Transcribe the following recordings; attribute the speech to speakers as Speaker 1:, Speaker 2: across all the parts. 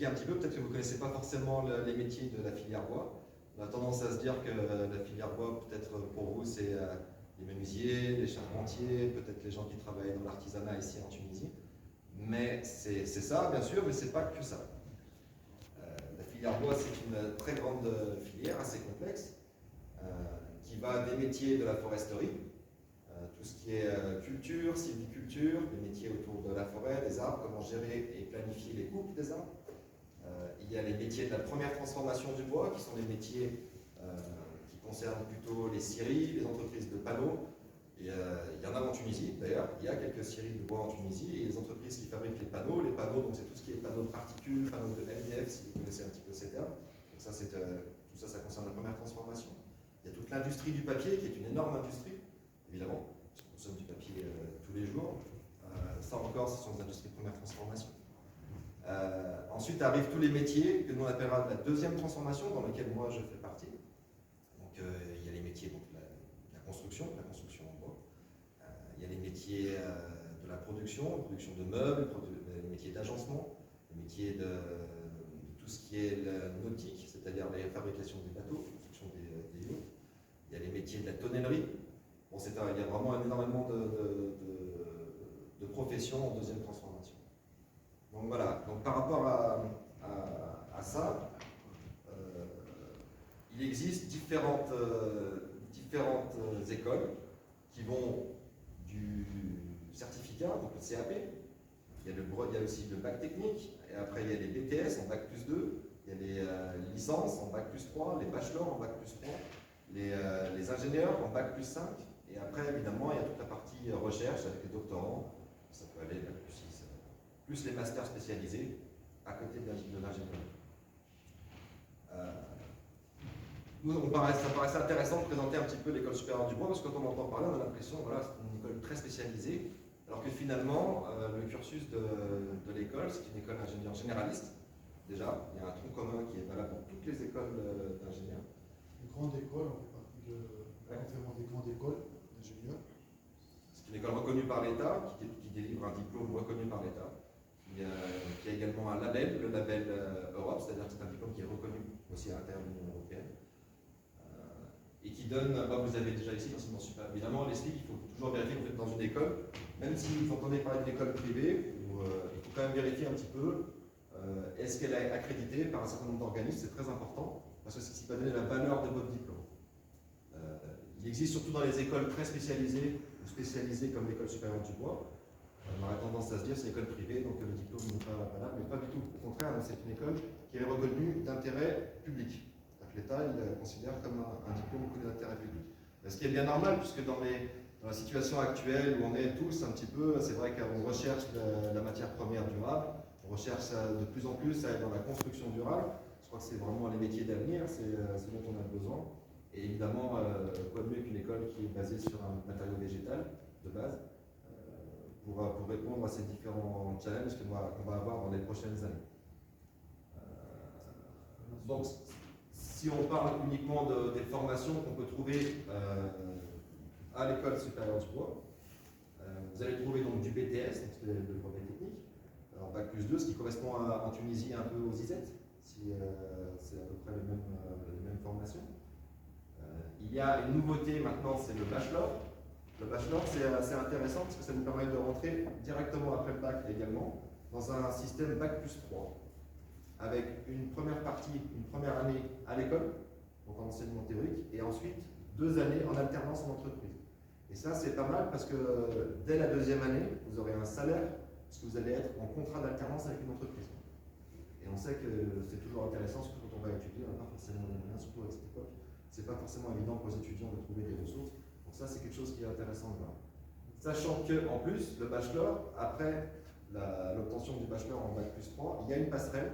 Speaker 1: expliquer un petit peu, peut-être que vous ne connaissez pas forcément les métiers de la filière bois. On a tendance à se dire que la filière bois, peut-être pour vous, c'est les menuisiers, les charpentiers, peut-être les gens qui travaillent dans l'artisanat ici en Tunisie. Mais c'est ça, bien sûr, mais c'est pas que ça. La filière bois, c'est une très grande filière, assez complexe, qui va des métiers de la foresterie, tout ce qui est culture, sylviculture, les métiers autour de la forêt, des arbres, comment gérer et planifier les coupes des arbres. Il y a les métiers de la première transformation du bois, qui sont les métiers qui concernent plutôt les scieries, les entreprises de panneaux. Et, il y en a en Tunisie, d'ailleurs, il y a quelques scieries de bois en Tunisie, et les entreprises qui fabriquent les panneaux, donc c'est tout ce qui est panneaux de particules, panneaux de MDF, si vous connaissez un petit peu ces termes. Donc ça, tout ça, ça concerne la première transformation. Il y a toute l'industrie du papier, qui est une énorme industrie, évidemment. On consomme du papier tous les jours. Ça encore, ce sont des industries de première transformation. Ensuite arrivent tous les métiers que nous on appellera de la deuxième transformation, dans lesquels moi je fais partie. Donc il y a les métiers de la construction en bois. Il y a les métiers de la production de meubles, les métiers d'agencement, les métiers de tout ce qui est nautique, c'est-à-dire la fabrication des bateaux, la construction des yachts. Il y a les métiers de la tonnellerie. Bon, il y a vraiment énormément de professions en deuxième transformation. Donc voilà, donc par rapport à ça, il existe différentes écoles qui vont du certificat, donc le CAP, il y a aussi le bac technique, et après il y a les BTS en bac plus 2, il y a les licences en bac plus 3, les bachelors en bac plus 3, les ingénieurs en bac plus 5, et après évidemment il y a toute la partie recherche avec les doctorants, ça peut aller bac plus 6, plus les masters spécialisés à côté de l'ingénierie. Nous, ça paraissait intéressant de présenter un petit peu l'école supérieure du bois, parce que quand on entend parler, on a l'impression que voilà, c'est une école très spécialisée, alors que finalement, le cursus de l'école, c'est une école d'ingénieur généraliste. Déjà, il y a un tronc commun qui est valable pour toutes les écoles d'ingénieurs.
Speaker 2: Une grande école, on fait partie de la conférence des grandes écoles d'ingénieurs.
Speaker 1: C'est une école reconnue par l'État, qui délivre un diplôme reconnu par l'État, qui a également un label, le label Europe, c'est-à-dire que c'est un diplôme qui est reconnu aussi à l'intérieur de l'Union européenne. Et qui donne, vous avez déjà ici l'enseignement supérieur. Évidemment, les SLIC, il faut toujours vérifier que vous êtes dans une école, même si vous entendez parler d'une école privée, il faut quand même vérifier un petit peu est-ce qu'elle est accréditée par un certain nombre d'organismes, c'est très important, parce que c'est ce qui va donner la valeur de votre diplôme. Il existe surtout dans les écoles très spécialisées, ou spécialisées comme l'école supérieure du bois, on aurait tendance à se dire c'est une école privée, donc le diplôme n'est pas valable, mais pas du tout. Au contraire, c'est une école qui est reconnue d'intérêt public. L'État il la considère comme un diplôme reconnu d'intérêt public. Ce qui est bien normal, puisque dans la situation actuelle où on est tous un petit peu, c'est vrai qu'on recherche la matière première durable, on recherche de plus en plus à être dans la construction durable. Je crois que c'est vraiment les métiers d'avenir, c'est ce dont on a besoin. Et évidemment, quoi de mieux qu'une école qui est basée sur un matériau végétal de base, pour répondre à ces différents challenges qu'on va avoir dans les prochaines années. Donc, si on parle uniquement des formations qu'on peut trouver à l'école supérieure du bois, vous allez trouver donc du BTS, donc c'est le brevet technique, en bac plus 2, ce qui correspond en Tunisie un peu aux ISET, c'est à peu près les mêmes formations. Il y a une nouveauté maintenant, c'est le bachelor. Le bachelor, c'est assez intéressant parce que ça nous permet de rentrer directement après le bac également dans un système bac plus 3, avec une première partie, une première année à l'école, donc en enseignement théorique, et ensuite 2 années en alternance en entreprise. Et ça, c'est pas mal parce que dès la 2e année, vous aurez un salaire, parce que vous allez être en contrat d'alternance avec une entreprise. Et on sait que c'est toujours intéressant, surtout quand on va étudier, on n'a pas forcément les moyens, surtout à cette époque. C'est pas forcément évident pour les étudiants de trouver des ressources. Donc ça, c'est quelque chose qui est intéressant de voir. Sachant qu'en plus, le bachelor, après l'obtention du bachelor en bac plus 3, il y a une passerelle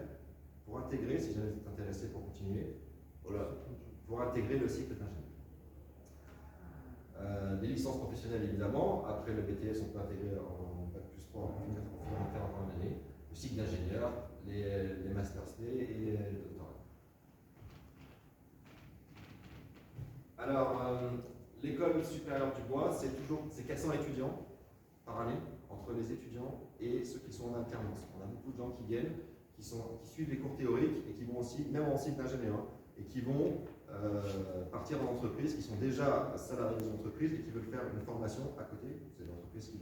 Speaker 1: pour intégrer, si jamais vous êtes intéressé pour continuer, voilà, pour intégrer le cycle d'ingénieur. Les licences professionnelles, évidemment. Après le BTS, on peut intégrer en bac plus 3, en faire encore une année. Le cycle d'ingénieur, les masters D et le doctorat. Alors, l'école supérieure du bois, c'est 400 étudiants par année, entre les étudiants et ceux qui sont en alternance. On a beaucoup de gens qui viennent, qui suivent les cours théoriques et qui vont aussi, même en cycle d'ingénieur, hein, et qui vont partir dans l'entreprise, qui sont déjà salariés d'une entreprise et qui veulent faire une formation à côté, c'est l'entreprise qui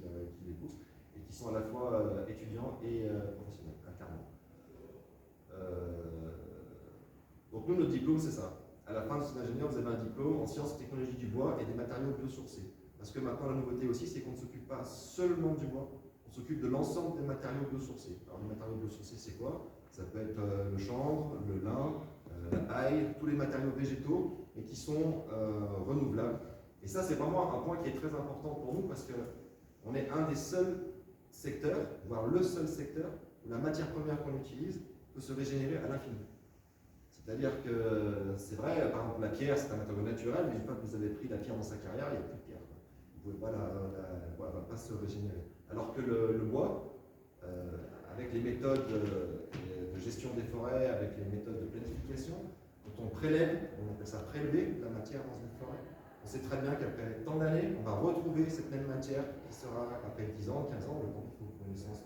Speaker 1: les pousse, et qui sont à la fois étudiants et professionnels, internes. Donc nous, notre diplôme, c'est ça. À la fin de cet ingénieur, vous avez un diplôme en sciences et technologies du bois et des matériaux biosourcés. Parce que maintenant, la nouveauté aussi, c'est qu'on ne s'occupe pas seulement du bois, on s'occupe de l'ensemble des matériaux biosourcés. Alors les matériaux biosourcés, c'est quoi? Ça peut être le chanvre, le lin, la paille, tous les matériaux végétaux, et qui sont renouvelables. Et ça, c'est vraiment un point qui est très important pour nous, parce qu'on est un des seuls secteurs, voire le seul secteur, où la matière première qu'on utilise peut se régénérer à l'infini. C'est-à-dire que c'est vrai, par exemple, la pierre, c'est un matériau naturel, mais une fois que vous avez pris la pierre dans sa carrière, il n'y a plus de pierre. Vous ne pouvez pas elle va pas se régénérer. Alors que le bois, avec les méthodes de gestion des forêts, avec les méthodes de planification, quand on prélève, on appelle ça prélever la matière dans une forêt, on sait très bien qu'après tant d'années, on va retrouver cette même matière qui sera, après 10 ans, 15 ans, le temps qu'il faut pour une essence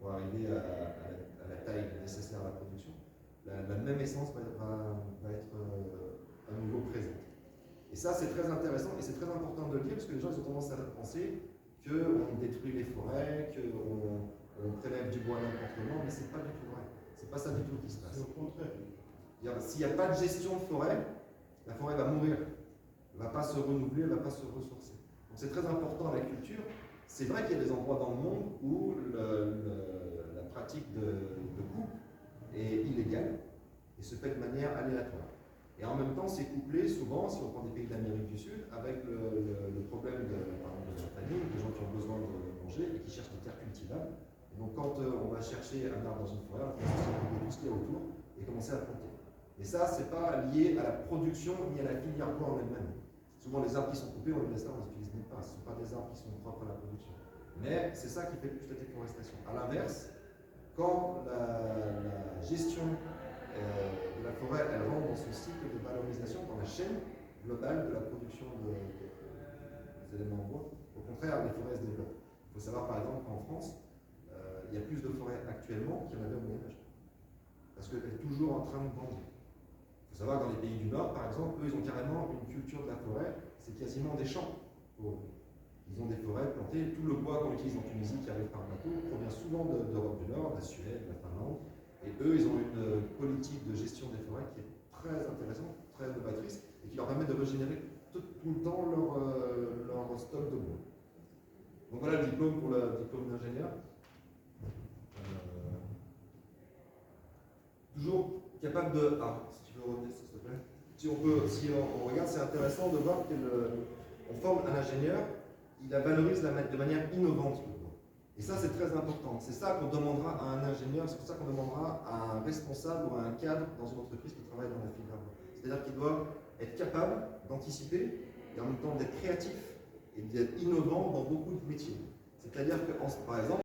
Speaker 1: pour arriver à la taille nécessaire à la production. La même essence va être à nouveau présente. Et ça, c'est très intéressant et c'est très important de le dire parce que les gens ils ont tendance à penser qu'on détruit les forêts, qu'on prélève du bois n'importe comment, mais c'est pas du tout vrai. C'est pas ça du tout qui se passe.
Speaker 2: C'est au contraire.
Speaker 1: S'il n'y a pas de gestion de forêt, la forêt va mourir. Elle ne va pas se renouveler, elle ne va pas se ressourcer. Donc c'est très important à la culture. C'est vrai qu'il y a des endroits dans le monde où la pratique de coupe est illégale et se fait de manière aléatoire. Et en même temps, c'est couplé souvent, si on prend des pays d'Amérique du Sud, avec le problème de la famine, des gens qui ont besoin de manger et qui cherchent des terres cultivables. Et donc quand on va chercher un arbre dans une forêt, on va couper tout ce qu'il y a autour et commencer à planter. Et ça, ce n'est pas lié à la production ni à la filière bois en elle-même. Souvent, les arbres qui sont coupés, on les laisse là, on ne les utilise même pas. Ce ne sont pas des arbres qui sont propres à la production. Mais c'est ça qui fait plus la déforestation. A l'inverse, quand la gestion de la forêt, elle rentre dans son cycle de valorisation, dans la chaîne globale de la production des éléments en bois, au contraire, les forêts se développent. Il faut savoir par exemple qu'en France, il y a plus de forêts actuellement qu'il y en avait au Moyen-Âge. Parce qu'elle est toujours en train de grandir. Il faut savoir que dans les pays du Nord, par exemple, eux, ils ont carrément une culture de la forêt, c'est quasiment des champs pour eux. Ils ont des forêts plantées, tout le bois qu'on utilise en Tunisie qui arrive par bateau provient souvent d'Europe du Nord, de la Suède, de la Finlande. Et eux, ils ont une politique de gestion des forêts qui est très intéressante, très novatrice, et qui leur permet de régénérer tout le temps leur stock de bois. Donc voilà le diplôme pour le diplôme d'ingénieur. Toujours capable de... Ah, si tu veux revenir, s'il te plaît. Si on regarde, c'est intéressant de voir qu'on forme un ingénieur, il la valorise de manière innovante. Et ça, c'est très important. C'est ça qu'on demandera à un ingénieur, c'est pour ça qu'on demandera à un responsable ou à un cadre dans une entreprise qui travaille dans la filière. C'est-à-dire qu'il doit être capable d'anticiper et en même temps d'être créatif et d'être innovant dans beaucoup de métiers. C'est-à-dire que, par exemple,